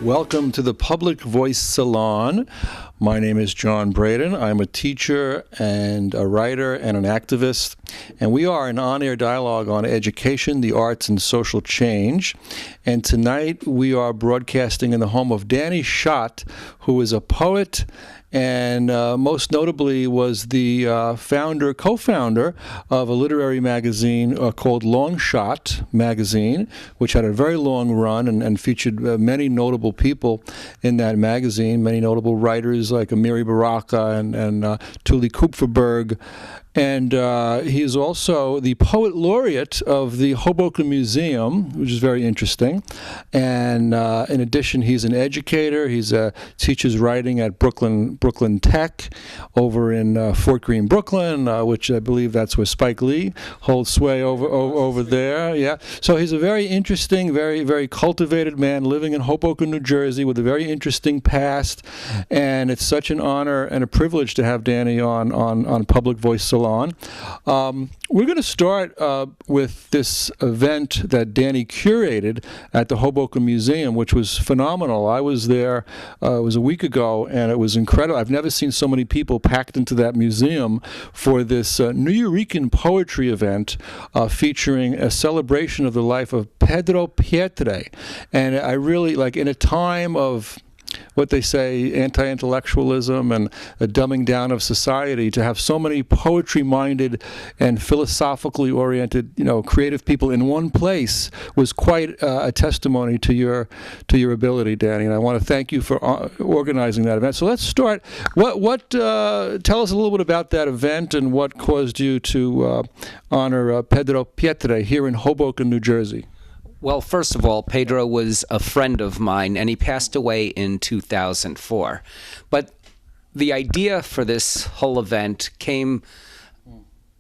Welcome to the Public Voice Salon. My name is John Braden. I'm a teacher and a writer and an activist, and we are an on-air dialogue on education, the arts, and social change. And tonight we are broadcasting in the home of Danny Schott, who is a poet and most notably was the co-founder of a literary magazine called Long Shot Magazine, which had a very long run and featured many notable people in that magazine, many notable writers like Amiri Baraka and Tuli Kupferberg. And he is also the poet laureate of the Hoboken Museum, which is very interesting. And in addition, he's an educator. He teaches writing at Brooklyn Tech over in Fort Greene, Brooklyn, which I believe that's where Spike Lee holds sway over there. Yeah. So he's a very interesting, very, very cultivated man living in Hoboken, New Jersey, with a very interesting past. And it's such an honor and a privilege to have Danny on Public Voice Salon. We're going to start with this event that Danny curated at the Hoboken Museum, which was phenomenal. I was there, it was a week ago, and it was incredible. I've never seen so many people packed into that museum for this Nuyorican poetry event featuring a celebration of the life of Pedro Pietre. And I really, like, in a time of what they say, anti-intellectualism and a dumbing down of society, to have so many poetry-minded and philosophically oriented, creative people in one place was quite a testimony to your ability, Danny. And I want to thank you for organizing that event. So let's start. Tell us a little bit about that event and what caused you to honor Pedro Pietre here in Hoboken, New Jersey. Well, first of all, Pedro was a friend of mine, and he passed away in 2004. But the idea for this whole event came,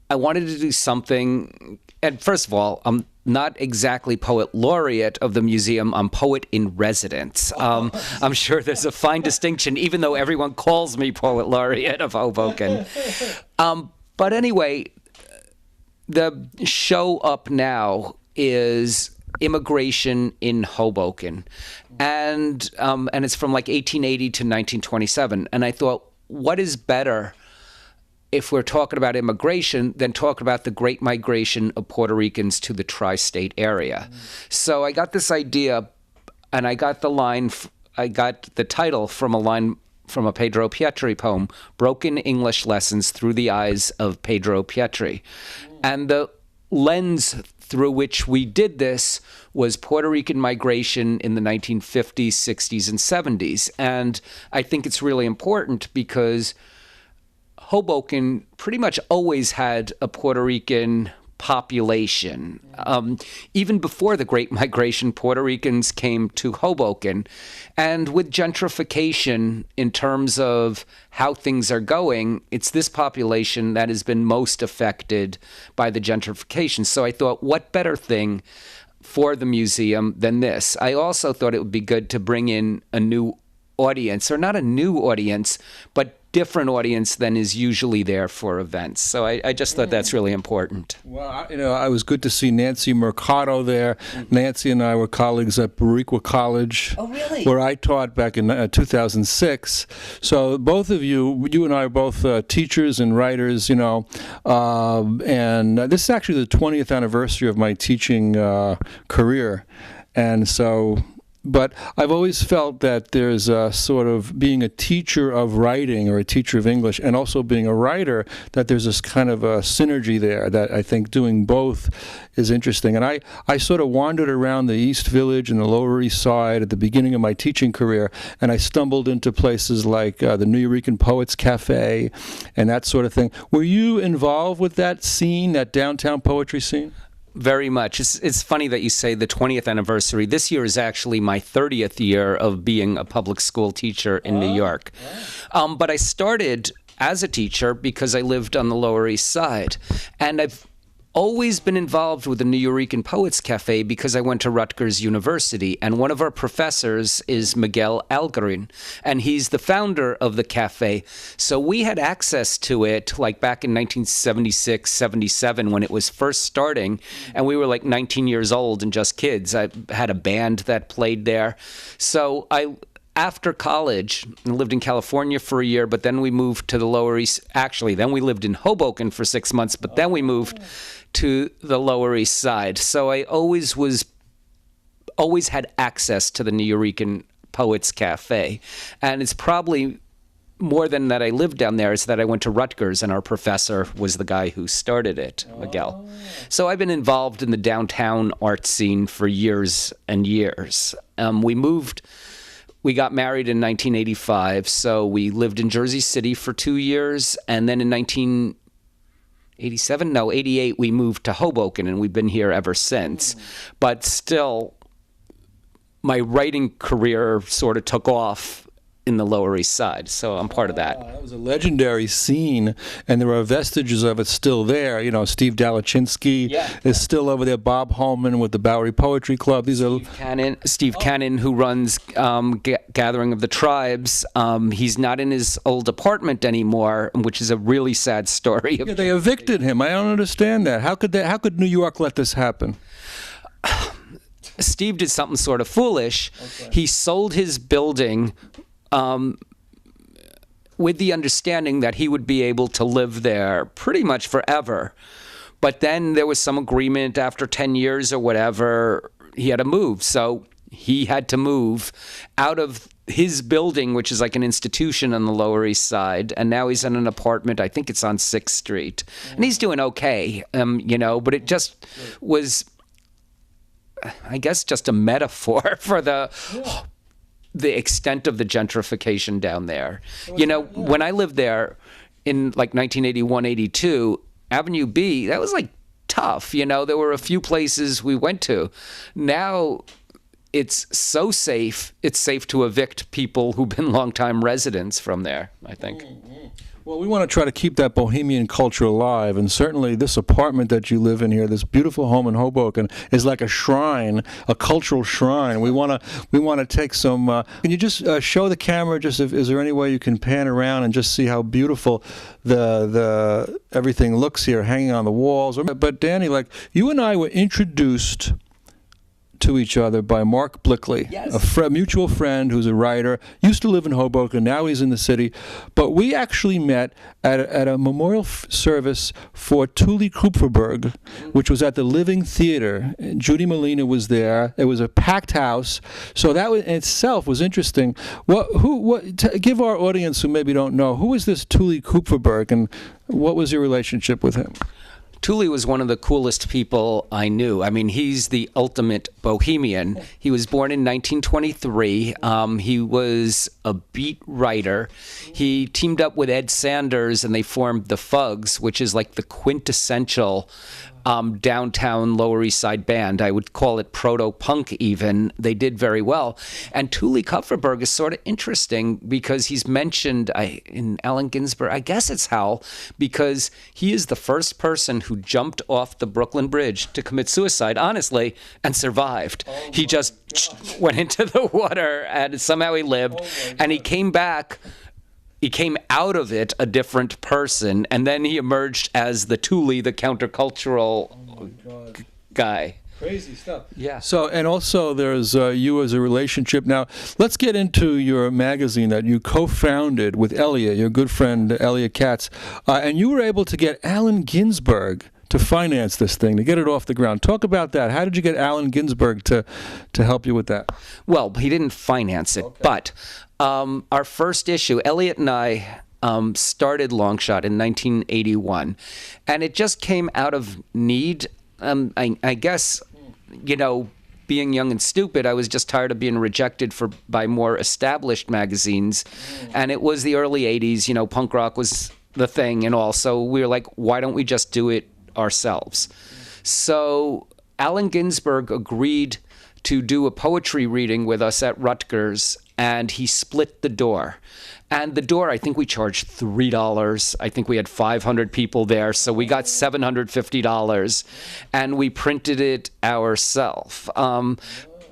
I wanted to do something, and first of all, I'm not exactly poet laureate of the museum, I'm poet in residence. I'm sure there's a fine distinction, even though everyone calls me poet laureate of Hoboken. But anyway, the show up now is immigration in Hoboken, and it's from like 1880 to 1927. And I thought, what is better if we're talking about immigration than talk about the great migration of Puerto Ricans to the tri-state area? So I got this idea, and I got the title from a line from a Pedro Pietre poem, Broken English Lessons Through the Eyes of Pedro Pietre. And the lens through which we did this was Puerto Rican migration in the 1950s, 60s, and 70s. And I think it's really important because Hoboken pretty much always had a Puerto Rican population. Even before the Great Migration, Puerto Ricans came to Hoboken. And with gentrification, in terms of how things are going, it's this population that has been most affected by the gentrification. So I thought, what better thing for the museum than this? I also thought it would be good to bring in a new audience, or not a new audience, but different audience than is usually there for events. So I just thought that's really important. Well, I was good to see Nancy Mercado there. Nancy and I were colleagues at Bariqua College, where I taught back in 2006. So both of you and I are both teachers and writers, and this is actually the 20th anniversary of my teaching career. And so, but I've always felt that there's a sort of being a teacher of writing or a teacher of English and also being a writer, that there's this kind of a synergy there that I think doing both is interesting. And I sort of wandered around the East Village and the Lower East Side at the beginning of my teaching career, and I stumbled into places like the Nuyorican Poets Cafe and that sort of thing. Were you involved with that scene, that downtown poetry scene? Very much. It's funny that you say the 20th anniversary. This year is actually my 30th year of being a public school teacher in New York. But I started as a teacher because I lived on the Lower East Side. And I've always been involved with the Nuyorican Poets Cafe because I went to Rutgers University, and one of our professors is Miguel Algarin, and he's the founder of the cafe. So we had access to it like back in 1976, 77 when it was first starting, and we were like 19 years old and just kids. I had a band that played there. So after college, I lived in California for a year, but then we moved to the Lower East. Actually, then we lived in Hoboken for 6 months, but then we moved to the Lower East Side. So I always had access to the Nuyorican Poets Cafe. And it's probably more than that I lived down there, is that I went to Rutgers and our professor was the guy who started it, Miguel. So I've been involved in the downtown art scene for years and years. We got married in 1985, so we lived in Jersey City for 2 years, and then in 88, we moved to Hoboken, and we've been here ever since. But still, my writing career sort of took off in the Lower East Side, so I'm part of that. That was a legendary scene, and there are vestiges of it still there. You know, Steve Dalachinsky is still over there. Bob Holman with the Bowery Poetry Club. These are Steve Cannon, who runs Gathering of the Tribes. He's not in his old apartment anymore, which is a really sad story. Yeah, they evicted him. I don't understand that. How could New York let this happen? Steve did something sort of foolish. Okay. He sold his building with the understanding that he would be able to live there pretty much forever. But then there was some agreement after 10 years or whatever, he had to move. So he had to move out of his building, which is like an institution on the Lower East Side, and now he's in an apartment, I think it's on 6th Street. And he's doing okay, but it just was, I guess, just a metaphor for the extent of the gentrification down there. When I lived there in like 1981, 82, Avenue B, that was like tough. There were a few places we went to. Now it's so safe, it's safe to evict people who've been longtime residents from there, I think. Well, we want to try to keep that bohemian culture alive, and certainly this apartment that you live in here, this beautiful home in Hoboken, is like a shrine, a cultural shrine. We want to take some. Can you just show the camera? Is there any way you can pan around and just see how beautiful the everything looks here, hanging on the walls? But Danny, like you and I were introduced to each other by Mark Blickley, a mutual friend who's a writer, used to live in Hoboken, now he's in the city. But we actually met at a memorial service for Tuli Kupferberg, which was at the Living Theater. Judy Molina was there. It was a packed house. So that in itself was interesting. Give our audience who maybe don't know, who is this Tuli Kupferberg, and what was your relationship with him? Tuli was one of the coolest people I knew. I mean, he's the ultimate bohemian. He was born in 1923. He was a beat writer. He teamed up with Ed Sanders, and they formed the Fugs, which is like the quintessential downtown Lower East Side band. I would call it proto-punk even. They did very well. And Tuli Kupferberg is sort of interesting because he's mentioned in Allen Ginsberg, I guess it's Howl, because he is the first person who jumped off the Brooklyn Bridge to commit suicide, honestly, and survived. He just went into the water and somehow he lived. And he came back. He came out of it a different person, and then he emerged as the Tuli, the countercultural guy. Crazy stuff. Yeah. So, and also there's you as a relationship. Now, let's get into your magazine that you co-founded with Elliot, your good friend Elliot Katz, and you were able to get Allen Ginsberg to finance this thing, to get it off the ground. Talk about that. How did you get Allen Ginsberg to help you with that? Well, he didn't finance it, but our first issue, Elliot and I started Longshot in 1981, and it just came out of need. I guess, being young and stupid, I was just tired of being rejected by more established magazines, and it was the early 80s, punk rock was the thing and all, so we were like, why don't we just do it ourselves? So Allen Ginsberg agreed to do a poetry reading with us at Rutgers, and he split the door. And the door, I think we charged $3. I think we had 500 people there, so we got $750, and we printed it ourselves.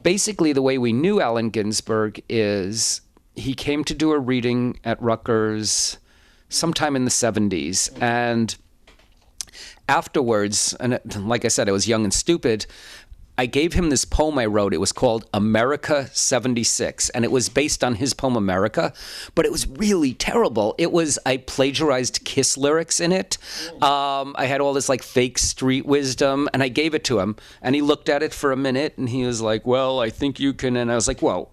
Basically, the way we knew Allen Ginsberg is he came to do a reading at Rutgers sometime in the 70s, and afterwards, and like I said, I was young and stupid, I gave him this poem I wrote. It was called America 76, and it was based on his poem America, but it was really terrible. I plagiarized Kiss lyrics in it. I had all this like fake street wisdom, and I gave it to him, and he looked at it for a minute, and he was like, well, I think you can, and I was like, whoa,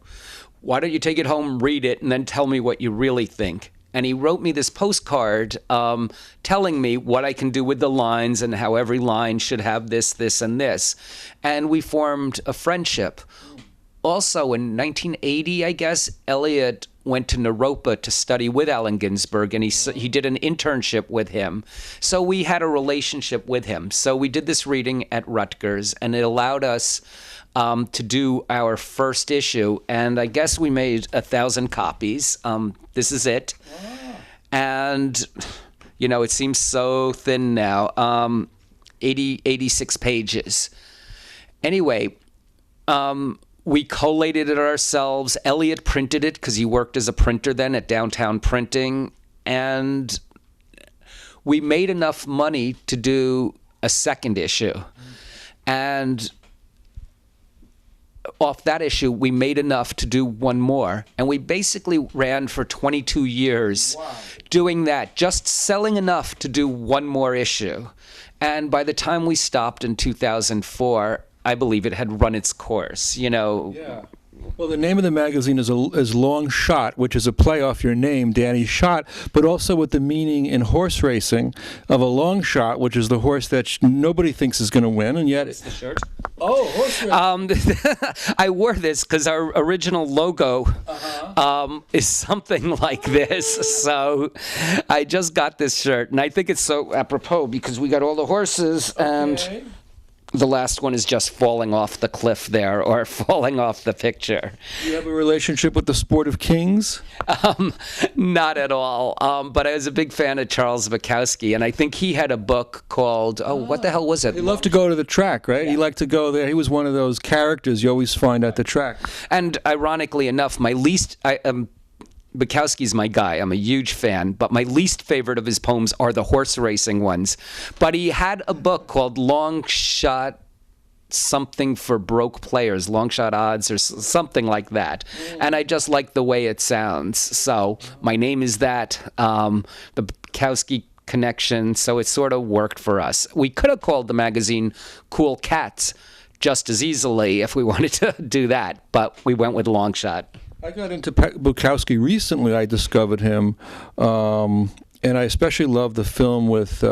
why don't you take it home, read it, and then tell me what you really think? And he wrote me this postcard telling me what I can do with the lines and how every line should have this, this, and this. And we formed a friendship. Also, in 1980, I guess, Eliot went to Naropa to study with Allen Ginsberg, and he did an internship with him. So we had a relationship with him. So we did this reading at Rutgers, and it allowed us to do our first issue, and I guess we made 1,000 copies. This is it. And, you know, it seems so thin now. 86 pages. Anyway, we collated it ourselves. Eliot printed it because he worked as a printer then at Downtown Printing, and we made enough money to do a second issue. And off that issue, we made enough to do one more. And we basically ran for 22 years doing that, just selling enough to do one more issue. And by the time we stopped in 2004, I believe it had run its course, you know. Yeah. Well, the name of the magazine is Long Shot, which is a play off your name, Danny Shot, but also with the meaning in horse racing of a long shot, which is the horse that nobody thinks is going to win, and yet It's the shirt. Oh, horse racing. I wore this because our original logo is something like this. So I just got this shirt, and I think it's so apropos because we got all the horses, and the last one is just falling off the cliff there, or falling off the picture. Do you have a relationship with the sport of kings? Not at all. But I was a big fan of Charles Bukowski, and I think he had a book called, what the hell was it? He loved to go to the track, right? Yeah. He liked to go there. He was one of those characters you always find at the track. And ironically enough, Bukowski's my guy. I'm a huge fan, but my least favorite of his poems are the horse racing ones. But he had a book called Long Shot something for broke players, Long Shot Odds or something like that. And I just like the way it sounds. So my name is that, the Bukowski connection, so it sort of worked for us. We could have called the magazine Cool Cats just as easily if we wanted to do that, but we went with Long Shot. I got into Bukowski recently. I discovered him, and I especially love the film with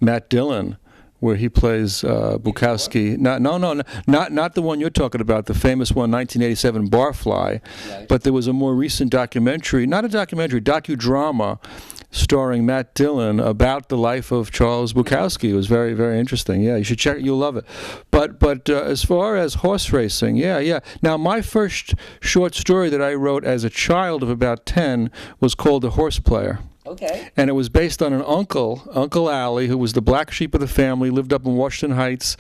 Matt Dillon, where he plays Bukowski. Not the one you're talking about, the famous one, 1987 Barfly, right. But there was a more recent documentary, not a documentary, docudrama, starring Matt Dillon about the life of Charles Bukowski. It was very, very interesting. Yeah, you should check it. You'll love it. But as far as horse racing, yeah. Now, my first short story that I wrote as a child of about 10 was called The Horse Player. Okay. And it was based on an uncle, Uncle Allie, who was the black sheep of the family, lived up in Washington Heights.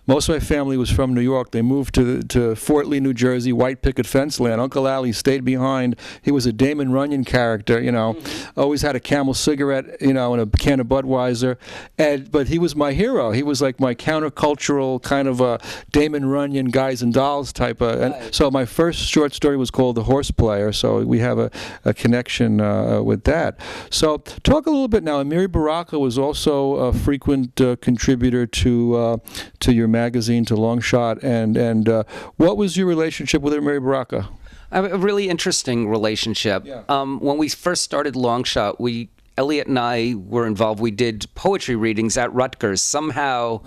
Most of my family was from New York. They moved to Fort Lee, New Jersey, white picket fence land. Uncle Allie stayed behind. He was a Damon Runyon character, you know, always had a Camel cigarette, you know, and a can of Budweiser. But he was my hero. He was like my countercultural kind of a Damon Runyon Guys and Dolls type of. And so my first short story was called The Horse Player. So we have a connection with that. So talk a little bit now. Amiri Baraka was also a frequent contributor to your magazine, to Long Shot, and what was your relationship with Amiri Baraka? A really interesting relationship. Yeah. When we first started Long Shot, Eliot and I were involved. We did poetry readings at Rutgers. Somehow,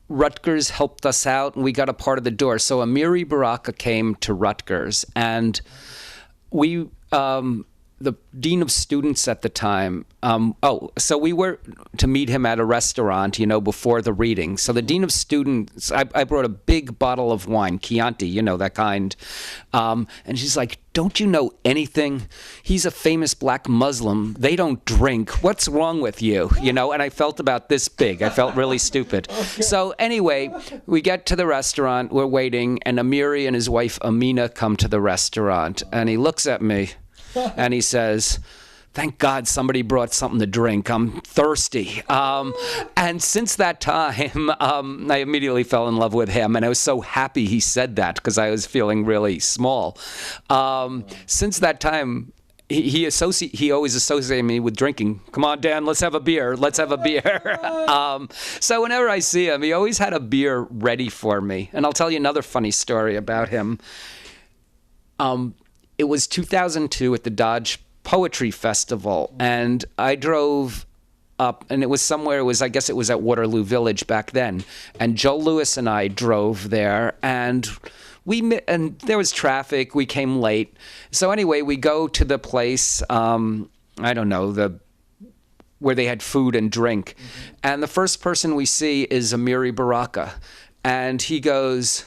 Rutgers helped us out, and we got a part of the door. So Amiri Baraka came to Rutgers, and we the dean of students at the time. So we were to meet him at a restaurant, before the reading. So the dean of students, I brought a big bottle of wine, Chianti, that kind. And she's like, "Don't you know anything? He's a famous black Muslim. They don't drink. What's wrong with you?" And I felt about this big. I felt really stupid. Okay. So anyway, we get to the restaurant, we're waiting, and Amiri and his wife Amina come to the restaurant, and he looks at me and he says, "Thank God somebody brought something to drink. I'm thirsty." And since that time, I immediately fell in love with him, and I was so happy he said that because I was feeling really small. Since that time, he always associated me with drinking. "Come on, Dan, let's have a beer. Let's have a beer." So whenever I see him, he always had a beer ready for me. And I'll tell you another funny story about him. It was 2002 at the Dodge Poetry Festival, and I drove up, and I guess it was at Waterloo Village back then, and Joe Louis and I drove there, and there was traffic, we came late. So anyway, we go to the place, I don't know, where they had food and drink, and the first person we see is Amiri Baraka, and he goes,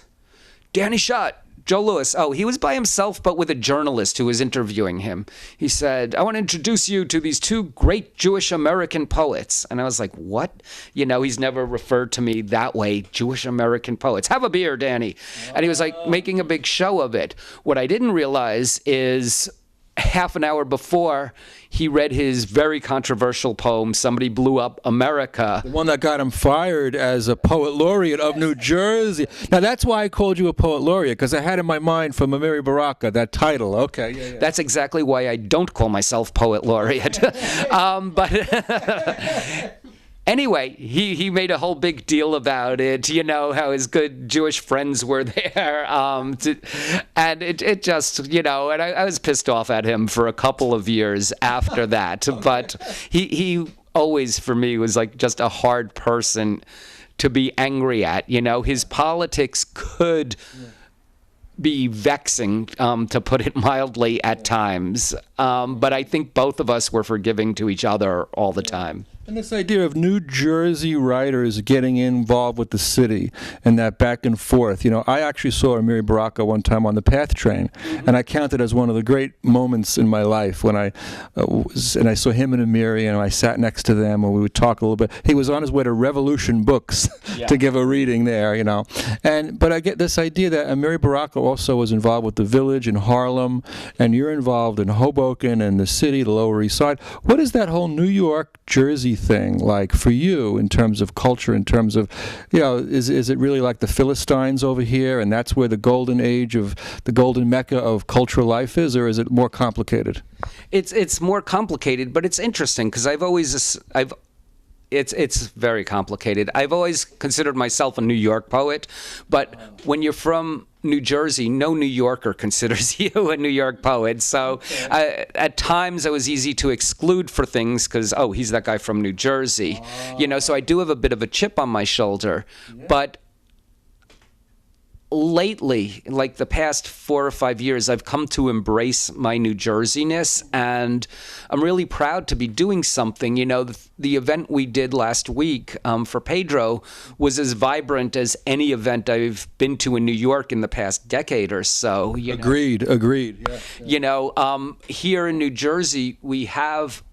"Danny Schott, Joe Louis." Oh, he was by himself, but with a journalist who was interviewing him. He said, "I want to introduce you to these two great Jewish American poets." And I was like, "What?" He's never referred to me that way, Jewish American poets. "Have a beer, Danny." And he was like making a big show of it. What I didn't realize is half an hour before, he read his very controversial poem, "Somebody Blew Up America." The one that got him fired as a poet laureate of New Jersey. Now, that's why I called you a poet laureate, because I had in my mind from Amiri Baraka, that title. Okay. Yeah. That's exactly why I don't call myself poet laureate. But anyway, he made a whole big deal about it, how his good Jewish friends were there. And it just, and I was pissed off at him for a couple of years after that. But he always, for me, was like just a hard person to be angry at. His politics could be vexing, to put it mildly, at times. But I think both of us were forgiving to each other all the time. And this idea of New Jersey writers getting involved with the city and that back and forth. I actually saw Amiri Baraka one time on the PATH train, and I count it as one of the great moments in my life when I saw him and Amiri, and I sat next to them, and we would talk a little bit. He was on his way to Revolution Books to give a reading there, But I get this idea that Amiri Baraka also was involved with the Village in Harlem, and you're involved in Hoboken and the city, the Lower East Side. What is that whole New York, Jersey thing like for you in terms of culture, in terms of, is it really like the Philistines over here, and that's where the golden age of the golden mecca of cultural life is, or is it more complicated? It's more complicated, but it's interesting because it's very complicated. I've always considered myself a New York poet, but when you're from New Jersey, no New Yorker considers you a New York poet. So at times it was easy to exclude for things because, he's that guy from New Jersey. So I do have a bit of a chip on my shoulder. Yeah. But lately, like the past 4 or 5 years, I've come to embrace my New Jerseyness, and I'm really proud to be doing something. The event we did last week for Pedro was as vibrant as any event I've been to in New York in the past decade or so. Agreed. Yeah. Here in New Jersey, we have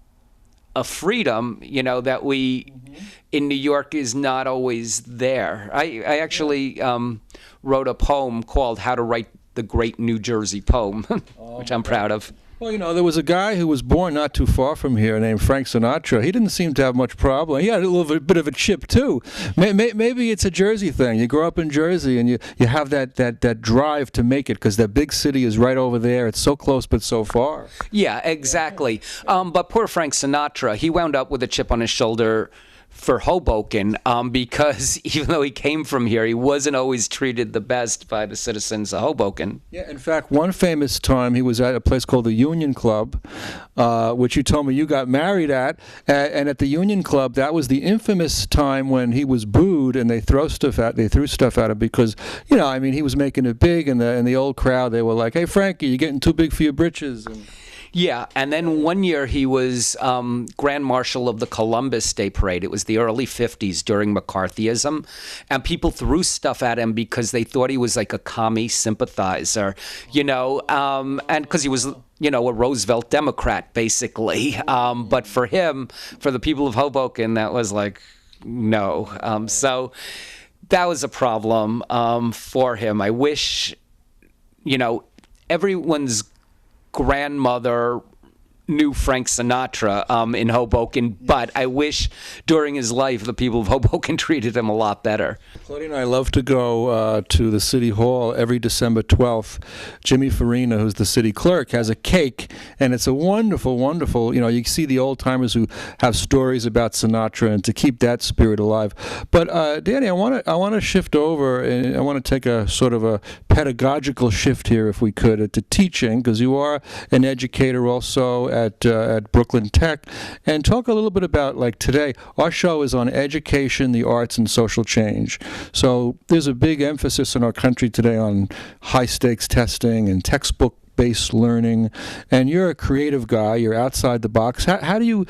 a freedom, that we in New York is not always there. I actually wrote a poem called "How to Write the Great New Jersey Poem," which I'm proud of. Well, there was a guy who was born not too far from here named Frank Sinatra. He didn't seem to have much problem. He had a little bit of a chip, too. Maybe it's a Jersey thing. You grow up in Jersey, and you have that drive to make it because that big city is right over there. It's so close but so far. Yeah, exactly. But poor Frank Sinatra, he wound up with a chip on his shoulder for Hoboken, because even though he came from here, he wasn't always treated the best by the citizens of Hoboken. Yeah, in fact, one famous time he was at a place called the Union Club, which you told me you got married at, and at the Union Club, that was the infamous time when he was booed and they threw stuff at him because, he was making it big, and the old crowd, they were like, "Hey, Frankie, you're getting too big for your britches." And Yeah, and then one year he was Grand Marshal of the Columbus Day Parade. It was the early 50s during McCarthyism, and people threw stuff at him because they thought he was like a commie sympathizer, and because he was, a Roosevelt Democrat, basically. But for him, for the people of Hoboken, that was like, no. So that was a problem for him. I wish, everyone's grandmother knew Frank Sinatra in Hoboken, but I wish during his life the people of Hoboken treated him a lot better. Claudia and I love to go to the City Hall every December 12th. Jimmy Farina, who's the city clerk, has a cake, and it's a wonderful, wonderful, you see the old-timers who have stories about Sinatra, and to keep that spirit alive. But, Danny, I want to shift over, and I want to take a sort of a pedagogical shift here, if we could, to teaching, because you are an educator also at Brooklyn Tech, and talk a little bit about, like today, our show is on education, the arts, and social change. So there's a big emphasis in our country today on high-stakes testing and textbook-based learning, and you're a creative guy, you're outside the box. How you're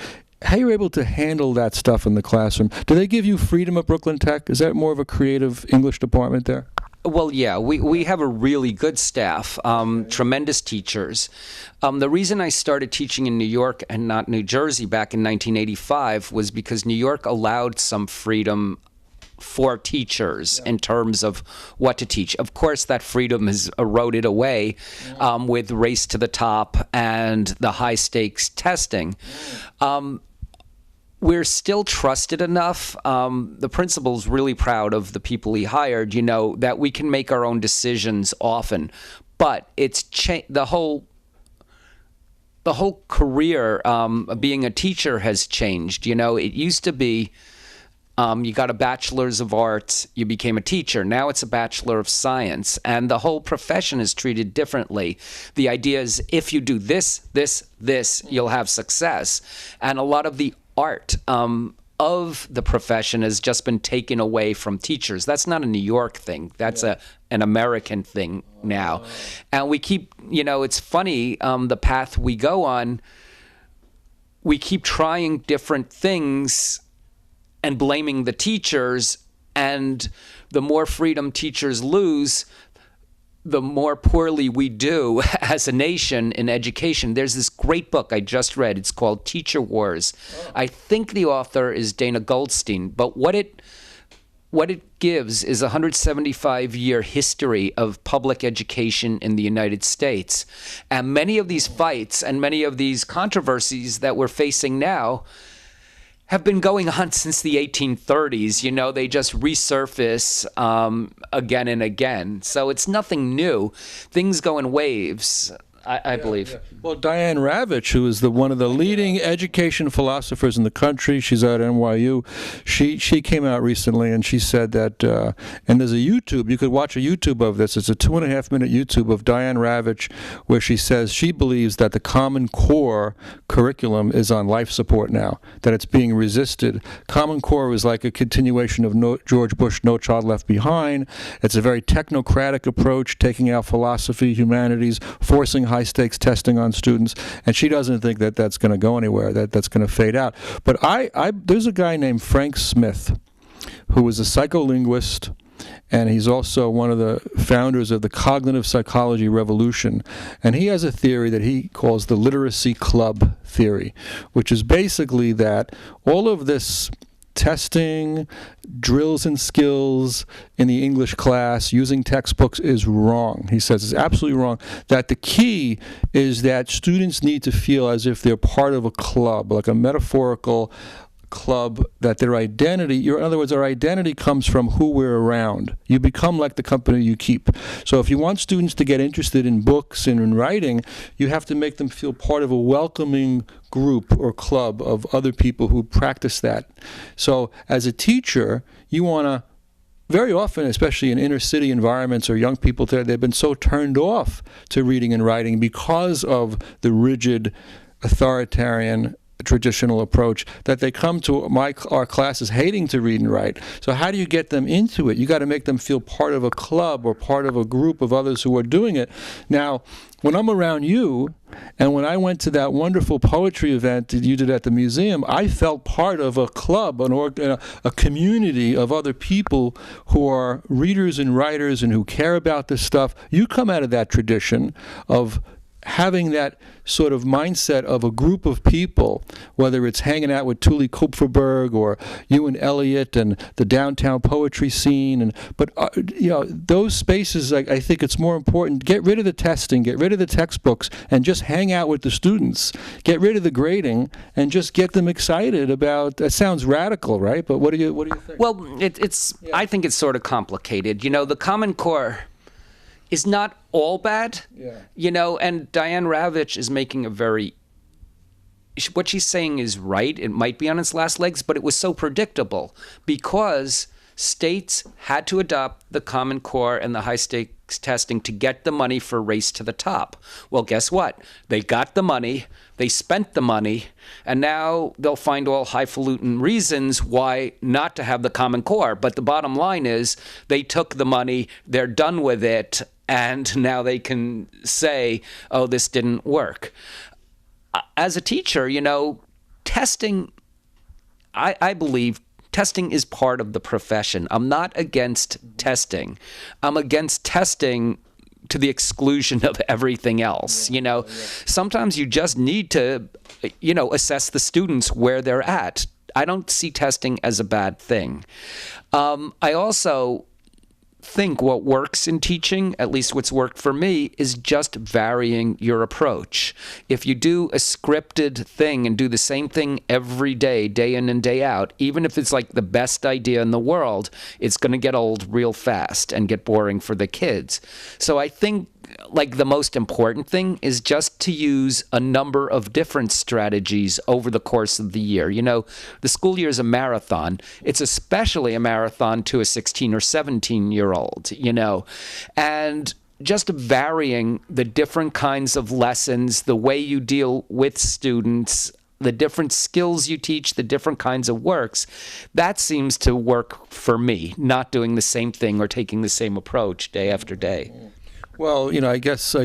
able to handle that stuff in the classroom? Do they give you freedom at Brooklyn Tech? Is that more of a creative English department there? Well, yeah, we have a really good staff, tremendous teachers. The reason I started teaching in New York and not New Jersey back in 1985 was because New York allowed some freedom for teachers in terms of what to teach. Of course, that freedom has eroded away with Race to the Top and the high-stakes testing. We're still trusted enough. The principal's really proud of the people he hired, that we can make our own decisions often. But it's the whole career being a teacher has changed. It used to be you got a bachelor's of arts, you became a teacher. Now it's a bachelor of science, and the whole profession is treated differently. The idea is if you do this, you'll have success. And a lot of the art of the profession has just been taken away from teachers. That's not a New York thing. That's an American thing now. And we keep, it's funny, the path we go on, we keep trying different things and blaming the teachers, and the more freedom teachers lose, the more poorly we do as a nation in education. There's this great book I just read. It's called Teacher Wars. I think the author is Dana Goldstein, but what it gives is a 175-year history of public education in the United States. And many of these fights and many of these controversies that we're facing now have been going on since the 1830s. They just resurface again and again. So it's nothing new. Things go in waves, I believe. Yeah. Well, Diane Ravitch, who is one of the leading education philosophers in the country, she's at NYU, she came out recently and she said that, and there's a YouTube, you could watch a YouTube of this, it's a 2.5-minute YouTube of Diane Ravitch, where she says she believes that the Common Core curriculum is on life support now, that it's being resisted. Common Core is like a continuation of George Bush, No Child Left Behind. It's a very technocratic approach, taking out philosophy, humanities, forcing high-stakes testing on students, and she doesn't think that that's going to go anywhere, that's going to fade out. But there's a guy named Frank Smith, who is a psycholinguist, and he's also one of the founders of the cognitive psychology revolution. And he has a theory that he calls the literacy club theory, which is basically that all of this testing, drills and skills in the English class, using textbooks is wrong. He says it's absolutely wrong. That the key is that students need to feel as if they're part of a club, like a metaphorical club, that their identity, in other words, our identity comes from who we're around. You become like the company you keep. So if you want students to get interested in books and in writing, you have to make them feel part of a welcoming group or club of other people who practice that. So as a teacher, you want to, very often, especially in inner city environments or young people there, they've been so turned off to reading and writing because of the rigid, authoritarian traditional approach, that they come to our classes hating to read and write. So how do you get them into it? You got to make them feel part of a club or part of a group of others who are doing it. Now, when I'm around you, and when I went to that wonderful poetry event that you did at the museum, I felt part of a club, a community of other people who are readers and writers and who care about this stuff. You come out of that tradition of having that sort of mindset of a group of people, whether it's hanging out with Tuli Kupferberg or you and Elliot and the downtown poetry scene, but those spaces, I think it's more important. Get rid of the testing, get rid of the textbooks, and just hang out with the students. Get rid of the grading and just get them excited about. That sounds radical, right? But what do you think? Well, I think it's sort of complicated. The Common Core is not all bad, and Diane Ravitch is making what she's saying is right. It might be on its last legs, but it was so predictable because states had to adopt the Common Core and the high-stakes testing to get the money for Race to the Top. Well, guess what? They got the money, they spent the money, and now they'll find all highfalutin reasons why not to have the Common Core. But the bottom line is they took the money, they're done with it, and now they can say, oh, this didn't work. As a teacher, testing, I believe testing is part of the profession. I'm not against testing. I'm against testing to the exclusion of everything else. Sometimes you just need to, assess the students where they're at. I don't see testing as a bad thing. I also think what works in teaching, at least what's worked for me, is just varying your approach. If you do a scripted thing and do the same thing every day, day in and day out, even if it's like the best idea in the world, it's going to get old real fast and get boring for the kids. So I think the most important thing is just to use a number of different strategies over the course of the year. The school year is a marathon. It's especially a marathon to a 16 or 17-year-old, and just varying the different kinds of lessons, the way you deal with students, the different skills you teach, the different kinds of works, that seems to work for me, not doing the same thing or taking the same approach day after day. Well, I guess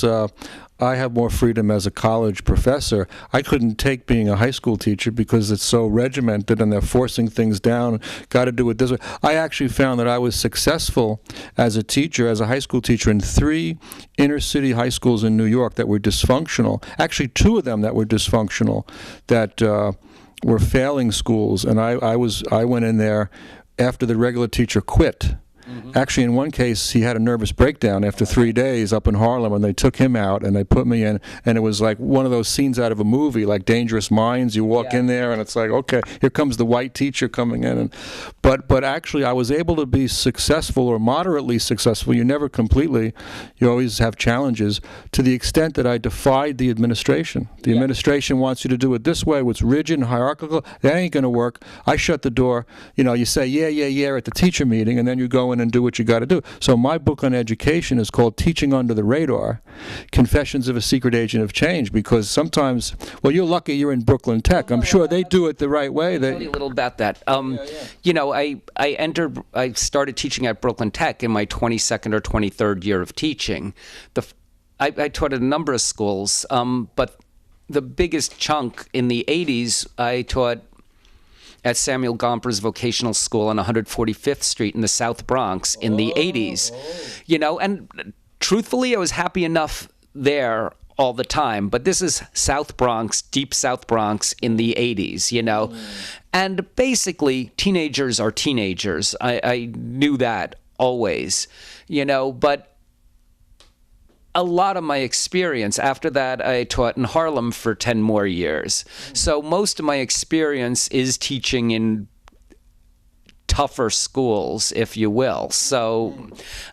I have more freedom as a college professor. I couldn't take being a high school teacher because it's so regimented and they're forcing things down. Got to do it this way. I actually found that I was successful as a teacher, as a high school teacher, in 3 inner city high schools in New York that were dysfunctional. Actually, 2 of them that were dysfunctional, that were failing schools. And I went in there after the regular teacher quit. Actually, in one case, he had a nervous breakdown after 3 days up in Harlem, and they took him out, and they put me in, and it was like one of those scenes out of a movie, like Dangerous Minds. You walk in there, and it's like, okay, here comes the white teacher coming in. But actually, I was able to be successful or moderately successful. You never completely, you always have challenges, to the extent that I defied the administration. The administration wants you to do it this way, what's rigid and hierarchical. That ain't going to work. I shut the door. You say, yeah at the teacher meeting, and then you go in and do what you got to do. So my book on education is called Teaching Under the Radar, Confessions of a Secret Agent of Change, because sometimes, well, you're lucky you're in Brooklyn Tech. I'm sure they do it the right way. I'll tell you a little about that. I started teaching at Brooklyn Tech in my 22nd or 23rd year of teaching. I taught at a number of schools, but the biggest chunk in the 80s, I taught at Samuel Gomper's Vocational School on 145th Street in the South Bronx in the 80s. And truthfully, I was happy enough there all the time, but this is South Bronx, deep South Bronx in the 80s, And basically, teenagers are teenagers. I knew that always, but a lot of my experience, after that, I taught in Harlem for 10 more years. So most of my experience is teaching in tougher schools, if you will. So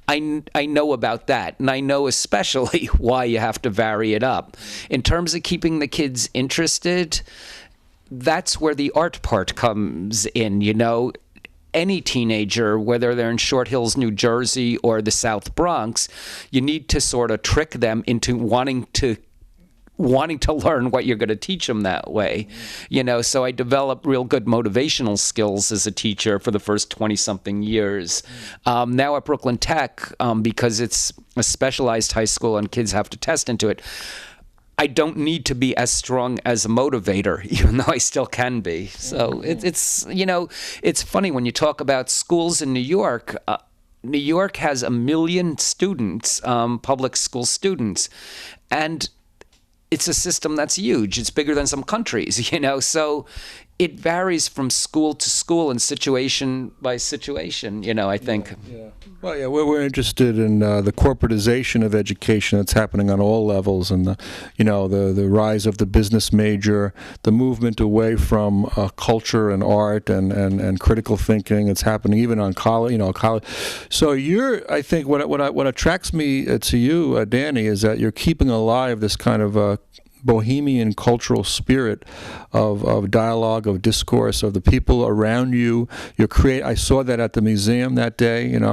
I know about that, and I know especially why you have to vary it up. In terms of keeping the kids interested, that's where the art part comes in, Any teenager, whether they're in Short Hills, New Jersey, or the South Bronx, you need to sort of trick them into wanting to wanting to learn what you're going to teach them that way. So I developed real good motivational skills as a teacher for the first 20-something years. Now at Brooklyn Tech, because it's a specialized high school and kids have to test into it, I don't need to be as strong as a motivator, even though I still can be. So it's funny when you talk about schools in New York. New York has 1 million students, public school students, and it's a system that's huge. It's bigger than some countries, so it varies from school to school and situation by situation, I think. Yeah. Well, yeah, we're interested in the corporatization of education that's happening on all levels, and the rise of the business major, the movement away from culture and art and critical thinking. It's happening even on college, college. So I think what attracts me to you, Danny, is that you're keeping alive this kind of bohemian cultural spirit of dialogue, of discourse, of the people around you. I saw that at the museum that day, and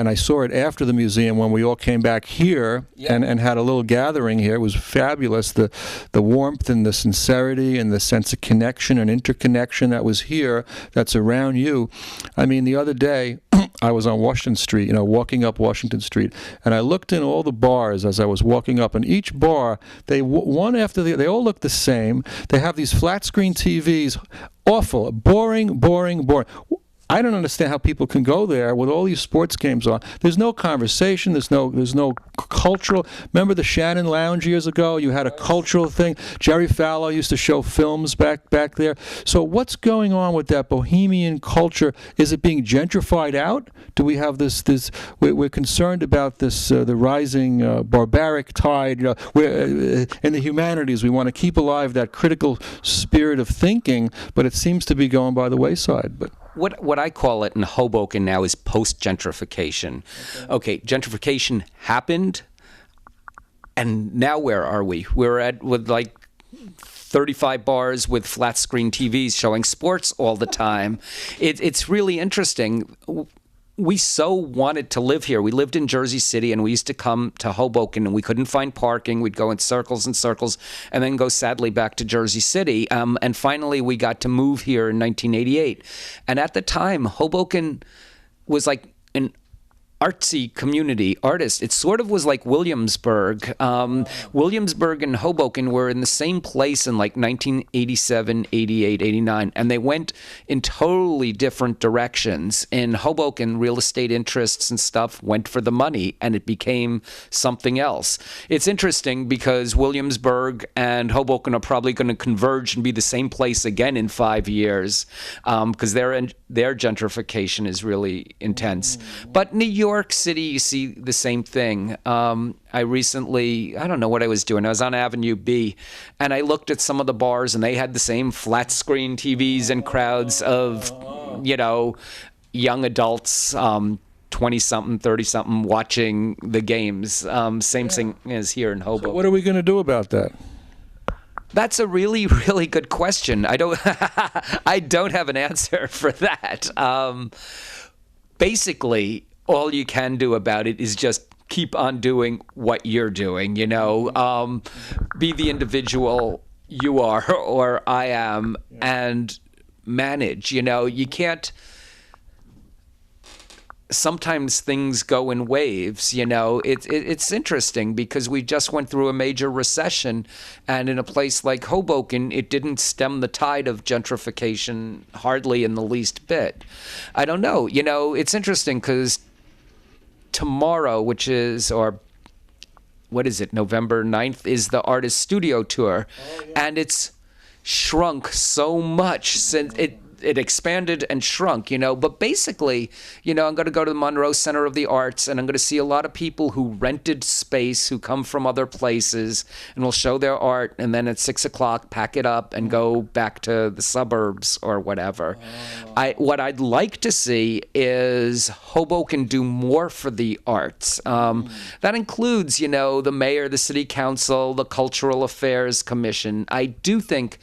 I saw it after the museum when we all came back here and had a little gathering here. It was fabulous, the warmth and the sincerity and the sense of connection and interconnection that was here, that's around you. I mean, the other day, I was on Washington Street, walking up Washington Street, and I looked in all the bars as I was walking up, and each bar, one after the other, they all look the same. They have these flat screen TVs, awful, boring. I don't understand how people can go there with all these sports games on. There's no conversation. There's no cultural. Remember the Shannon Lounge years ago? You had a cultural thing. Jerry Fallow used to show films back there. So what's going on with that bohemian culture? Is it being gentrified out? Do we have this? We're concerned about this, the rising barbaric tide. We're, in the humanities, we want to keep alive that critical spirit of thinking, but it seems to be going by the wayside. But what I call it in Hoboken now is post-gentrification. Okay, gentrification happened, and now where are we? We're with like 35 bars with flat screen TVs showing sports all the time. It's really interesting. We so wanted to live here. We lived in Jersey City, and we used to come to Hoboken, and we couldn't find parking. We'd go in circles and circles, and then go sadly back to Jersey City. And finally, we got to move here in 1988. And at the time, Hoboken was like an artsy community, artists. It sort of was like Williamsburg. Williamsburg and Hoboken were in the same place in like 1987, 88, 89, and they went in totally different directions. In Hoboken, real estate interests and stuff went for the money, and it became something else. It's interesting because Williamsburg and Hoboken are probably going to converge and be the same place again in 5 years, because their gentrification is really intense. But New York City, you see the same thing. I recently, I don't know what I was doing. I was on Avenue B, and I looked at some of the bars, and they had the same flat screen TVs and crowds of, young adults, 20-something, 30-something, watching the games. Same thing as here in Hoboken. So what are we going to do about that? That's a really, really good question. I don't have an answer for that. Basically, all you can do about it is just keep on doing what you're doing, be the individual you are or I am, and manage. You can't. Sometimes things go in waves, It's interesting because we just went through a major recession, and in a place like Hoboken, it didn't stem the tide of gentrification hardly in the least bit. I don't know. It's interesting because tomorrow, which is, or what is it, November 9th, is the artist studio tour. And it's shrunk so much since it expanded and shrunk, but basically, I'm going to go to the Monroe Center of the Arts, and I'm going to see a lot of people who rented space, who come from other places, and will show their art, and then at 6 o'clock pack it up and go back to the suburbs or whatever. What I'd like to see is Hoboken do more for the arts. That includes, the mayor, the city council, the Cultural Affairs Commission. I do think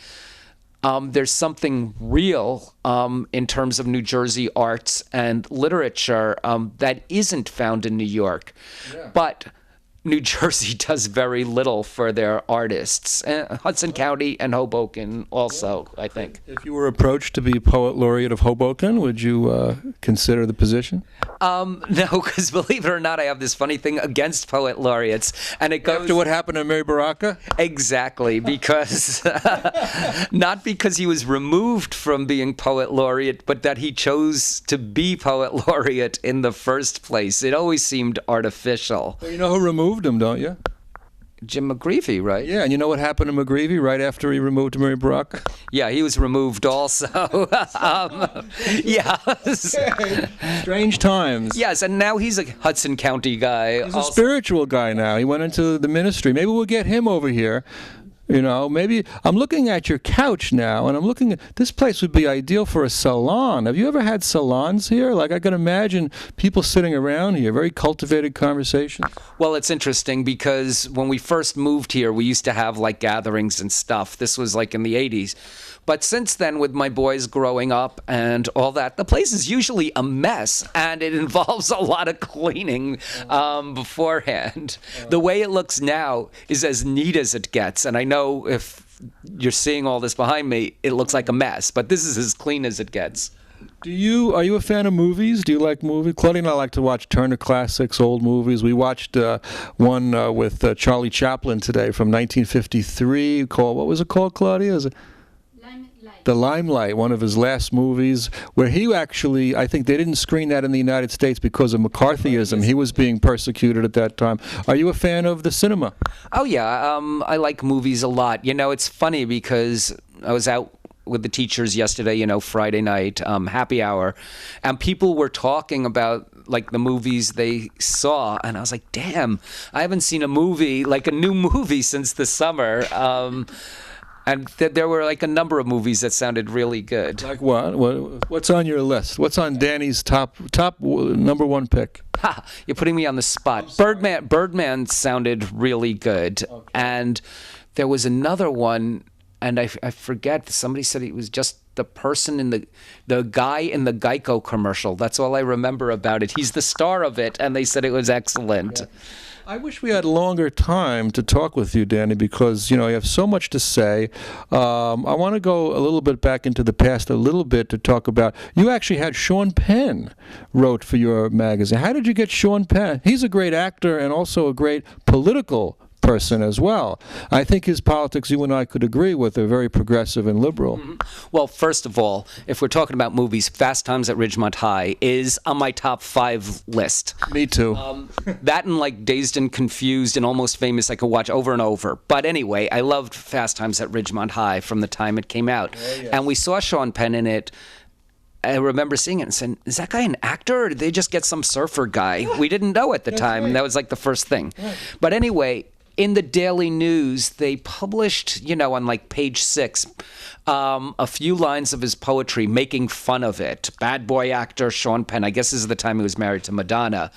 there's something real in terms of New Jersey arts and literature that isn't found in New York. Yeah. But New Jersey does very little for their artists. Hudson County and Hoboken also, I think. If you were approached to be Poet Laureate of Hoboken, would you consider the position? No, because believe it or not, I have this funny thing against Poet Laureates. And it goes... After what happened to Mary Baraka? Exactly, because... not because he was removed from being Poet Laureate, but that he chose to be Poet Laureate in the first place. It always seemed artificial. Well, you know who removed him, don't you? Jim McGreevey, right? Yeah, and you know what happened to McGreevey right after he removed Mary Baraka? Yeah, he was removed also. Yeah. Strange times. Yes, and now he's a Hudson County guy. He's a spiritual guy now. He went into the ministry. Maybe we'll get him over here. You know, maybe I'm looking at your couch now, and I'm looking at this place would be ideal for a salon. Have you ever had salons here? Like, I can imagine people sitting around here, very cultivated conversations. Well, it's interesting because when we first moved here, we used to have like gatherings and stuff. This was like in the 80s. But since then, with my boys growing up and all that, the place is usually a mess, and it involves a lot of cleaning beforehand. The way it looks now is as neat as it gets, and I know if you're seeing all this behind me, it looks like a mess, but this is as clean as it gets. Are you a fan of movies? Do you like movies? Claudia and I like to watch Turner Classics, old movies. We watched one with Charlie Chaplin today from 1953 called, what was it called, Claudia? Is it The Limelight, one of his last movies, where he actually, I think they didn't screen that in the United States because of McCarthyism. He was being persecuted at that time. Are you a fan of the cinema? Oh, yeah. I like movies a lot. You know, it's funny because I was out with the teachers yesterday, you know, Friday night, happy hour, and people were talking about like the movies they saw, and I was like, damn, I haven't seen a movie, like a new movie since the summer. And there were like a number of movies that sounded really good. Like what? What's on your list? What's on Danny's top number one pick? Ha, you're putting me on the spot. Birdman sounded really good. Okay. And there was another one, and I forget. Somebody said it was just the person in the guy in the Geico commercial. That's all I remember about it. He's the star of it, and they said it was excellent. Yeah. I wish we had longer time to talk with you, Danny, because, you know, you have so much to say. I want to go a little bit back into the past a little bit to talk about, you actually had Sean Penn wrote for your magazine. How did you get Sean Penn? He's a great actor and also a great political person as well. I think his politics, you and I could agree with, are very progressive and liberal. Mm-hmm. Well, first of all, if we're talking about movies, Fast Times at Ridgemont High is on my top 5 list. Me too. That and like Dazed and Confused and Almost Famous I could watch over and over. But anyway, I loved Fast Times at Ridgemont High from the time it came out. Oh, yes. And we saw Sean Penn in it. I remember seeing it and saying, is that guy an actor or did they just get some surfer guy? We didn't know at the time. Right. That was like the first thing. Right. But anyway, in the Daily News, they published, you know, on like page 6, a few lines of his poetry making fun of it. Bad boy actor Sean Penn, I guess this is the time he was married to Madonna,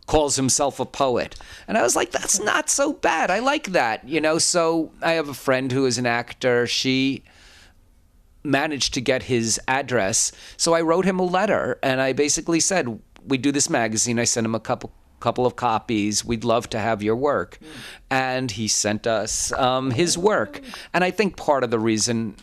calls himself a poet. And I was like, that's not so bad. I like that, you know. So I have a friend who is an actor. She managed to get his address. So I wrote him a letter, and I basically said, we do this magazine. I sent him a couple of copies. We'd love to have your work. And he sent us his work. And I think part of the reason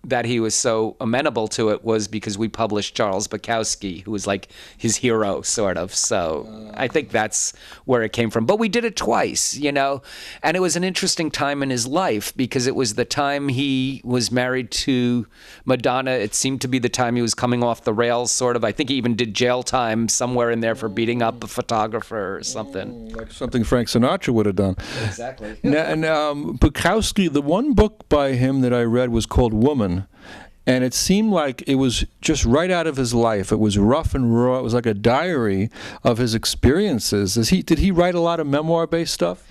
that he was so amenable to it was because we published Charles Bukowski, who was like his hero, sort of. So I think that's where it came from. But we did it twice, you know, and it was an interesting time in his life because it was the time he was married to Madonna. It seemed to be the time he was coming off the rails, sort of. I think he even did jail time somewhere in there for beating up a photographer or something. Like something Frank Sinatra would have done. Exactly. And Bukowski, the one book by him that I read was called Woman. And it seemed like it was just right out of his life. It was rough and raw. It was like a diary of his experiences. Did he write a lot of memoir-based stuff?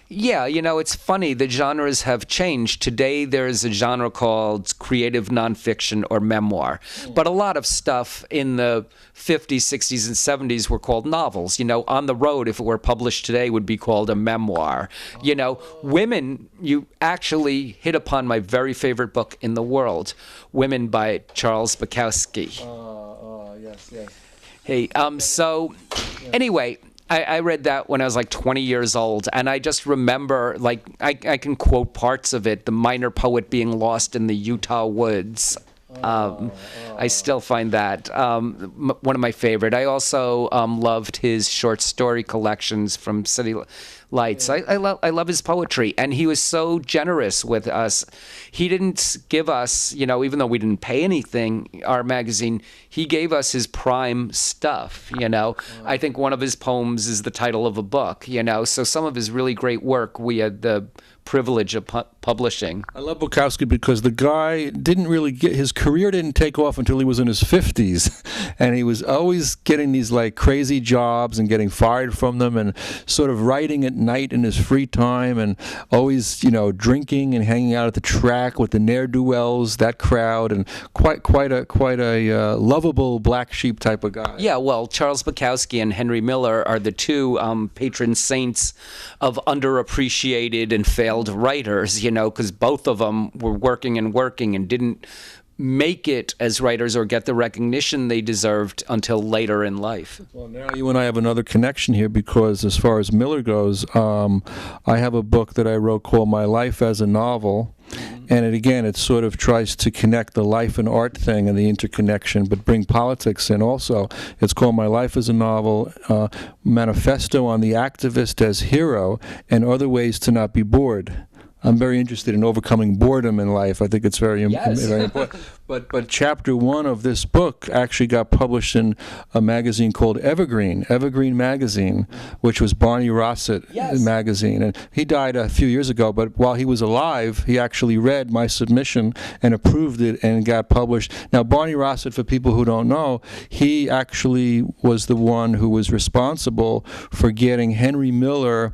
Yeah, you know, it's funny. The genres have changed. Today, there is a genre called creative nonfiction or memoir. But a lot of stuff in the 50s, 60s, and 70s were called novels. You know, On the Road, if it were published today, would be called a memoir. You know, Women, you actually hit upon my very favorite book in the world, Women by Charles Bukowski. Yes. Hey, so anyway, I read that when I was like 20 years old, and I just remember, like, I can quote parts of it, the minor poet being lost in the Utah woods. I still find that one of my favorite. I also loved his short story collections from City Lights. I love his poetry, and he was so generous with us. He didn't give us, even though we didn't pay anything, our magazine, he gave us his prime stuff, I think one of his poems is the title of a book, so some of his really great work we had the privilege of publishing. I love Bukowski because the guy didn't really his career didn't take off until he was in his 50s, and he was always getting these like crazy jobs and getting fired from them, and sort of writing at night in his free time, and always drinking and hanging out at the track with the ne'er-do-wells, that crowd, and quite a lovable black sheep type of guy. Yeah, well, Charles Bukowski and Henry Miller are the two patron saints of underappreciated and failed writers, because both of them were working and didn't make it as writers or get the recognition they deserved until later in life. Well, now you and I have another connection here, because as far as Miller goes, I have a book that I wrote called My Life as a Novel. And it sort of tries to connect the life and art thing and the interconnection, but bring politics in also. It's called My Life as a Novel, Manifesto on the Activist as Hero, and Other Ways to Not Be Bored. I'm very interested in overcoming boredom in life. I think it's very important. But chapter 1 of this book actually got published in a magazine called Evergreen Magazine, which was Barney Rossett magazine. And he died a few years ago, but while he was alive, he actually read my submission and approved it and got published. Now, Barney Rossett, for people who don't know, he actually was the one who was responsible for getting Henry Miller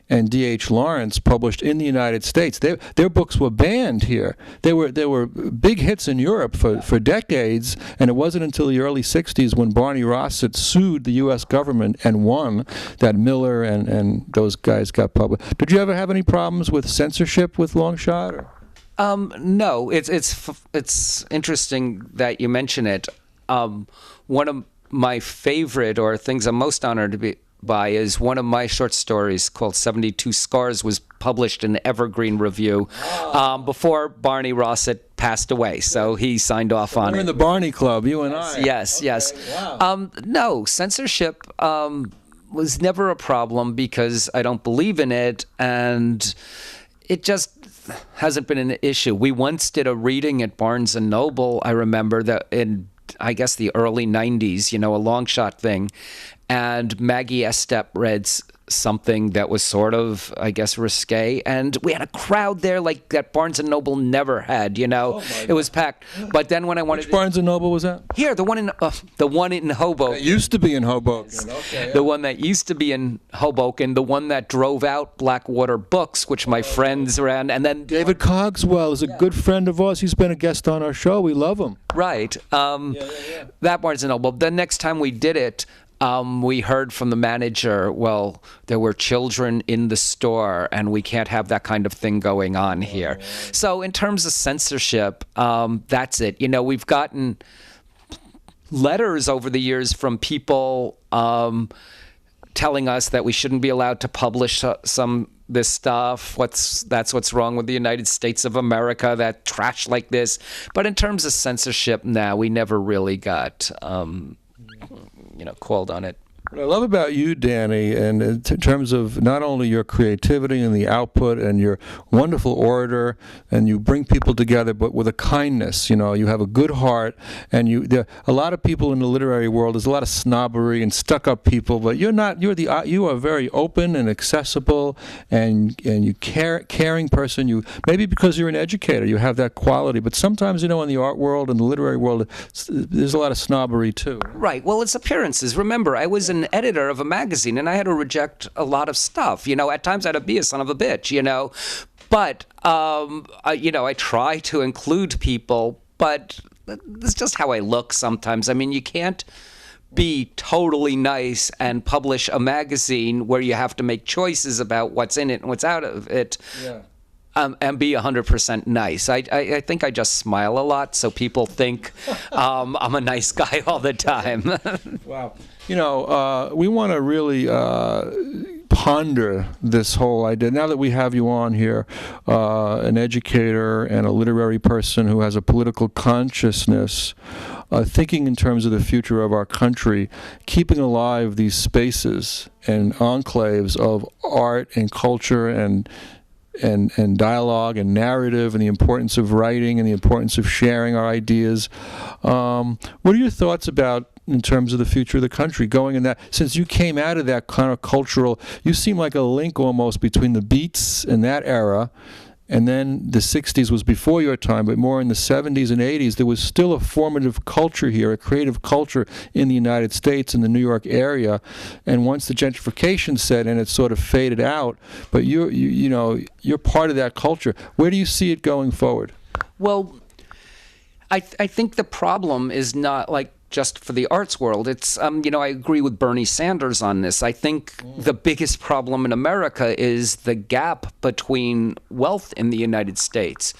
and D.H. Lawrence published in the United States. Their books were banned here. They were big hits in Europe for decades, and it wasn't until the early 60s when Barney Rossett sued the U.S. government and won that Miller and those guys got published. Did you ever have any problems with censorship with Longshot? No, it's interesting that you mention it. One of my favorite, or things I'm most honored to be by, is one of my short stories called 72 Scars was published in the Evergreen Review before Barney Rossett passed away, so he signed off on it. We're in the Barney Club, you and I. Yes. Wow. No, censorship was never a problem because I don't believe in it, and it just hasn't been an issue. We once did a reading at Barnes & Noble, I remember, that in, I guess, the early 90s, a long shot thing, and Maggie Estep read something that was sort of, I guess, risque, and we had a crowd there like that Barnes & Noble never had, It was packed. But then when I wanted... Which Barnes & Noble was that? Here, the one in Hoboken. It used to be in Hoboken. Okay, yeah. The one that used to be in Hoboken, the one that drove out Blackwater Books, which my friends ran, and then... David Cogswell is a good friend of ours. He's been a guest on our show. We love him. Right. That Barnes & Noble. The next time we did it, we heard from the manager, well, there were children in the store, and we can't have that kind of thing going on here. So in terms of censorship, that's it. We've gotten letters over the years from people telling us that we shouldn't be allowed to publish this stuff. That's what's wrong with the United States of America, that trash like this. But in terms of censorship, we never really got... called on it. What I love about you, Danny, and in terms of not only your creativity and the output and your wonderful orator, and you bring people together, but with a kindness. You have a good heart, and a lot of people in the literary world, there's a lot of snobbery and stuck-up people, but you're not. You are very open and accessible, and you caring person. Maybe because you're an educator, you have that quality. But sometimes, in the art world and the literary world, there's a lot of snobbery too. Right. Well, it's appearances. Remember, I was an editor of a magazine, and I had to reject a lot of stuff. At times I had to be a son of a bitch, But, I try to include people, but that's just how I look sometimes. I mean, you can't be totally nice and publish a magazine where you have to make choices about what's in it and what's out of it. Yeah. and be 100% nice. I think I just smile a lot, so people think I'm a nice guy all the time. Wow. We want to really ponder this whole idea. Now that we have you on here, an educator and a literary person who has a political consciousness, thinking in terms of the future of our country, keeping alive these spaces and enclaves of art and culture and dialogue and narrative and the importance of writing and the importance of sharing our ideas. What are your thoughts about in terms of the future of the country going in that, since you came out of that kind of cultural, you seem like a link almost between the Beats and that era, and then the 60s was before your time, but more in the 70s and 80s, there was still a formative culture here, a creative culture in the United States, in the New York area. And once the gentrification set in, it sort of faded out. But you're part of that culture. Where do you see it going forward? Well, I think the problem is not like just for the arts world. It's, I agree with Bernie Sanders on this. I think the biggest problem in America is the gap between wealth in the United States.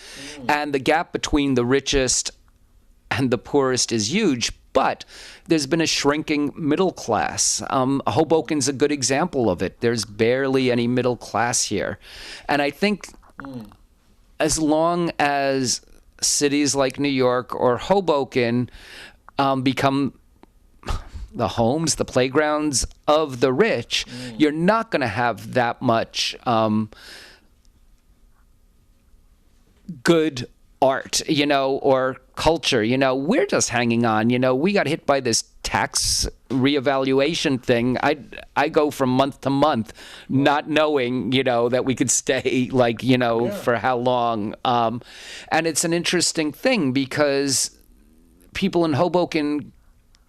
And the gap between the richest and the poorest is huge, but there's been a shrinking middle class. Hoboken's a good example of it. There's barely any middle class here. And I think as long as cities like New York or Hoboken become the homes, the playgrounds of the rich, you're not going to have that much good art, or culture. We're just hanging on. We got hit by this tax reevaluation thing. I go from month to month not knowing, that we could stay for how long. And it's an interesting thing because people in Hoboken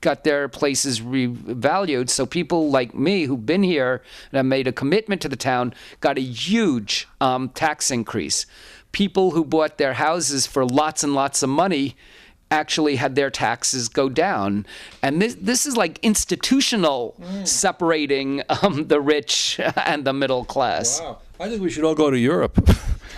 got their places revalued. So people like me who've been here and have made a commitment to the town got a huge tax increase. People who bought their houses for lots and lots of money actually had their taxes go down. And this is like institutional separating the rich and the middle class. Wow. I think we should all go to Europe.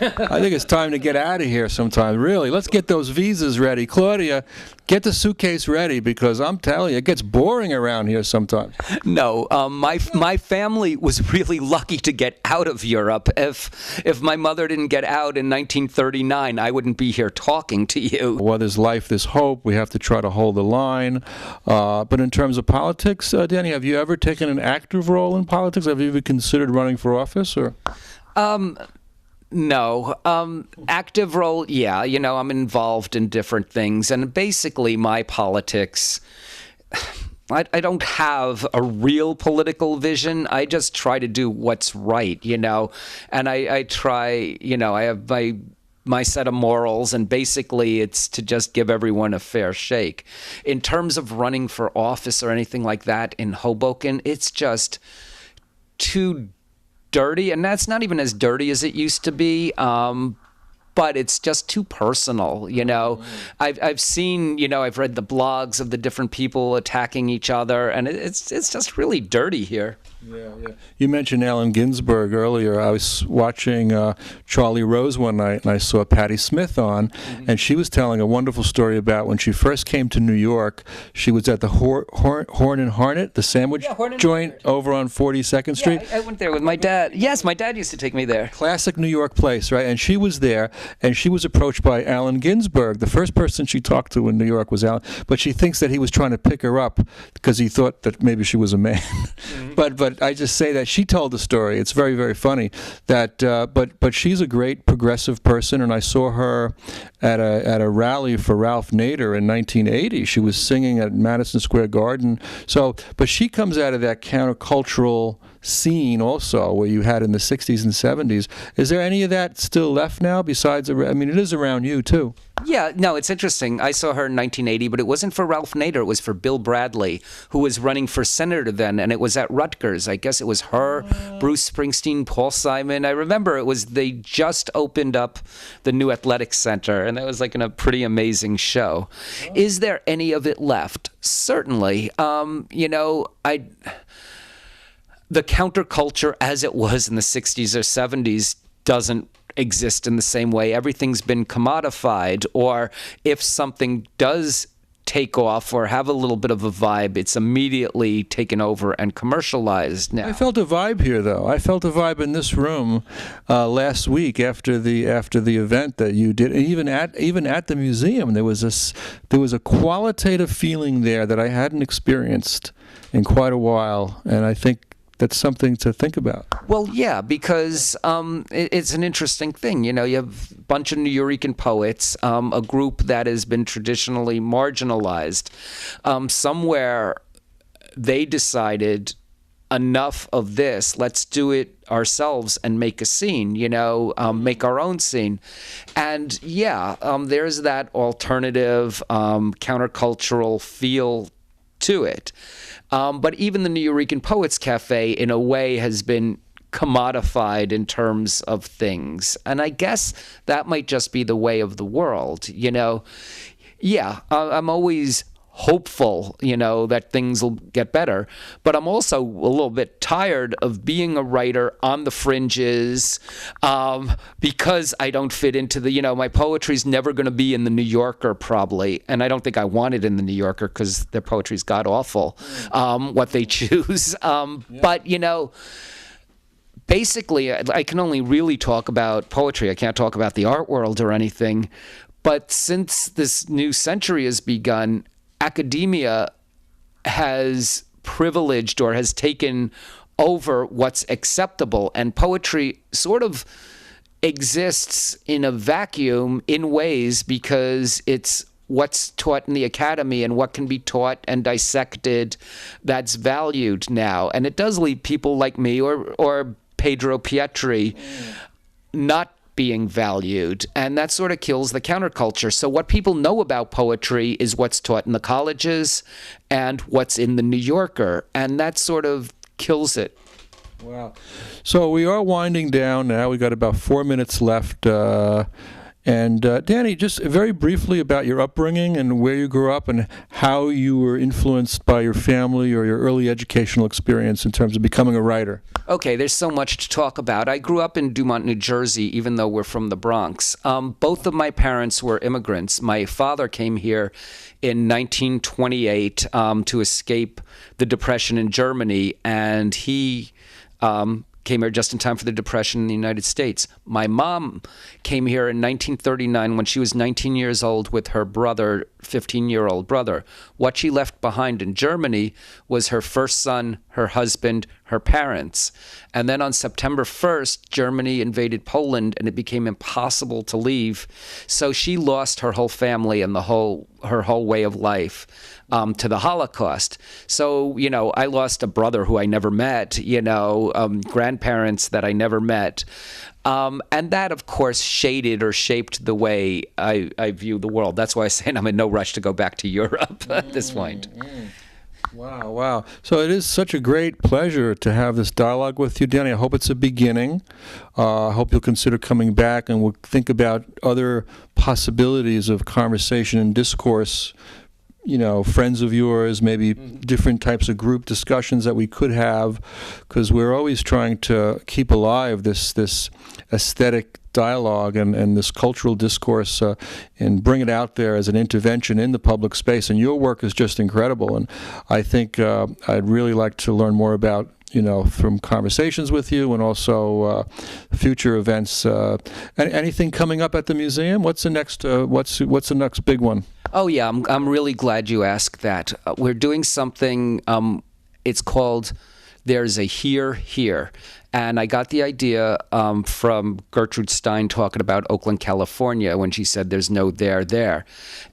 I think it's time to get out of here sometime, really. Let's get those visas ready. Claudia, get the suitcase ready, because I'm telling you, it gets boring around here sometimes. No, my family was really lucky to get out of Europe. If my mother didn't get out in 1939, I wouldn't be here talking to you. Well, there's life, there's hope. We have to try to hold the line. But in terms of politics, Danny, have you ever taken an active role in politics? Have you ever considered running for office? Or? No. Active role, yeah. I'm involved in different things. And basically, my politics, I don't have a real political vision. I just try to do what's right, And I try, I have my set of morals, and basically it's to just give everyone a fair shake. In terms of running for office or anything like that in Hoboken, it's just too dirty, and that's not even as dirty as it used to be, but it's just too personal. I've seen, I've read the blogs of the different people attacking each other, and it's just really dirty here. Yeah. You mentioned Allen Ginsberg earlier. I was watching Charlie Rose one night, and I saw Patti Smith on, and she was telling a wonderful story about when she first came to New York. She was at the Horn and Hornet, the sandwich joint over on 42nd Street. Yeah, I went there with my dad. Yes, my dad used to take me there. Classic New York place, right? And she was there, and she was approached by Allen Ginsberg. The first person she talked to in New York was Allen, but she thinks that he was trying to pick her up because he thought that maybe she was a man. But I just say that she told the story. It's very, very funny. That, but she's a great progressive person, and I saw her at a rally for Ralph Nader in 1980. She was singing at Madison Square Garden. So, but she comes out of that countercultural scene also, where you had in the 60s and 70s. Is there any of that still left now? Besides, it is around you too. Yeah, no, it's interesting. I saw her in 1980, but it wasn't for Ralph Nader. It was for Bill Bradley, who was running for senator then, and it was at Rutgers. I guess it was her, Bruce Springsteen, Paul Simon. I remember they just opened up the new athletic center, and that was like a pretty amazing show. Oh. Is there any of it left? Certainly. The counterculture as it was in the 60s or 70s doesn't exist in the same way. Everything's been commodified, or if something does take off or have a little bit of a vibe, it's immediately taken over and commercialized now. I felt a vibe here, though. I felt a vibe in this room last week after the event that you did. And even at the museum, there was a qualitative feeling there that I hadn't experienced in quite a while, and I think that's something to think about. Well, yeah, because it's an interesting thing. You know, you have a bunch of Nuyorican poets, a group that has been traditionally marginalized. Somewhere they decided, enough of this, let's do it ourselves and make a scene, make our own scene. And yeah, there's that alternative, countercultural feel to it. But even the Nuyorican Poets Cafe, in a way, has been commodified in terms of things. And I guess that might just be the way of the world, Yeah, I'm always hopeful, that things will get better. But I'm also a little bit tired of being a writer on the fringes because I don't fit into my poetry's never going to be in the New Yorker probably. And I don't think I want it in the New Yorker because their poetry's god-awful, what they choose. But, basically, I can only really talk about poetry. I can't talk about the art world or anything. But since this new century has begun, academia has privileged or has taken over what's acceptable, and poetry sort of exists in a vacuum in ways because it's what's taught in the academy and what can be taught and dissected that's valued now. And it does leave people like me or Pedro Pietri not being valued, and that sort of kills the counterculture. So what people know about poetry is what's taught in the colleges and what's in the New Yorker, and that sort of kills it. Wow. So we are winding down now. We got about 4 minutes left. And Danny, just very briefly about your upbringing and where you grew up and how you were influenced by your family or your early educational experience in terms of becoming a writer. Okay, there's so much to talk about. I grew up in Dumont, New Jersey, even though we're from the Bronx. Both of my parents were immigrants. My father came here in 1928 to escape the Depression in Germany, and he came here just in time for the Depression in the United States. My mom came here in 1939 when she was 19 years old with her brother, 15-year-old brother. What she left behind in Germany was her first son, her husband, her parents. And then on September 1st, Germany invaded Poland, and it became impossible to leave. So she lost her whole family and her whole way of life to the Holocaust. So, I lost a brother who I never met, grandparents that I never met. And that, of course, shaded or shaped the way I view the world. That's why I say I'm in no rush to go back to Europe at this point. Wow. So it is such a great pleasure to have this dialogue with you, Danny. I hope it's a beginning. I hope you'll consider coming back, and we'll think about other possibilities of conversation and discourse, friends of yours, maybe different types of group discussions that we could have, because we're always trying to keep alive this aesthetic dialogue and this cultural discourse and bring it out there as an intervention in the public space. And your work is just incredible. And I think I'd really like to learn more about, from conversations with you and also future events. Anything coming up at the museum? What's the next? What's the next big one? Oh yeah, I'm really glad you asked that. We're doing something. It's called "There's a Here." And I got the idea from Gertrude Stein talking about Oakland, California, when she said there's no there.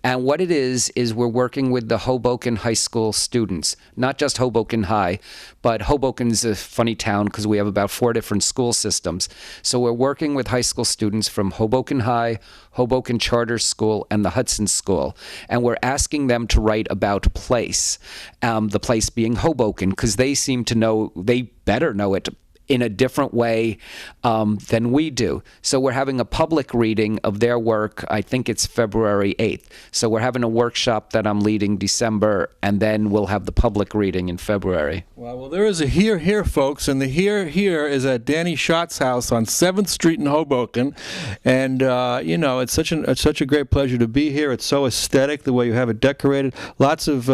And what it is we're working with the Hoboken High School students, not just Hoboken High, but Hoboken's a funny town because we have about 4 different school systems. So we're working with high school students from Hoboken High, Hoboken Charter School, and the Hudson School. And we're asking them to write about place, the place being Hoboken, because they seem to know, they better know it in a different way than we do. So we're having a public reading of their work. I think it's February 8th. So we're having a workshop that I'm leading December, and then we'll have the public reading in February. Well, there is a here, folks, and the here is at Danny Schott's house on 7th Street in Hoboken. And, it's such a great pleasure to be here. It's so aesthetic, the way you have it decorated. Lots of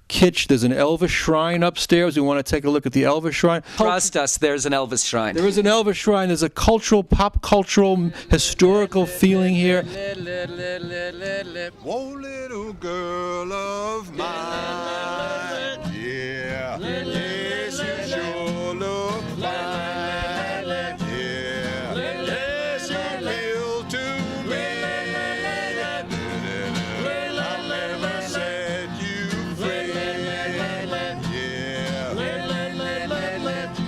kitsch. There's an Elvis shrine upstairs. We want to take a look at the Elvis shrine. Trust us, there's an Elvis shrine. There is an Elvis shrine. There's a pop cultural, historical feeling here. Whoa, little girl of mine, yeah, yes, you sure look fine, yeah, yes, you appeal to me, I never set you free, yeah, be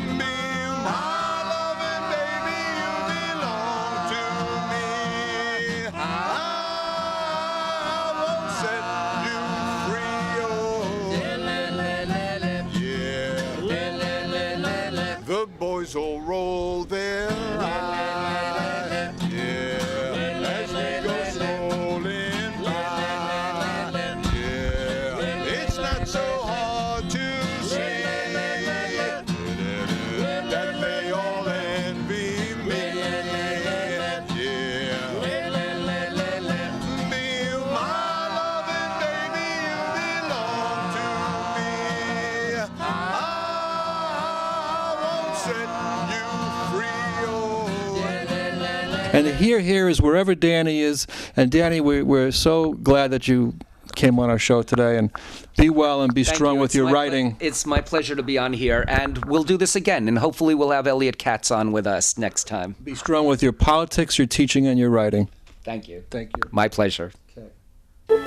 my loving baby, you belong to me, I won't set you free, oh, yeah, the boys all roll their eyes, yeah, as we go strolling by, yeah, it's not so hard to see that they all envy me, yeah, be my loving baby, you belong to me, I won't set you free, oh. And the here is wherever Danny is. And Danny, we're so glad that you came on our show today. And be well and be Thank strong you. with It's your my writing. It's my pleasure to be on here, and we'll do this again, and hopefully we'll have Elliot Katz on with us next time. Be strong with your politics, your teaching, and your writing. Thank you. Thank you. My pleasure. Okay. Thank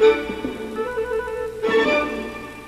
you.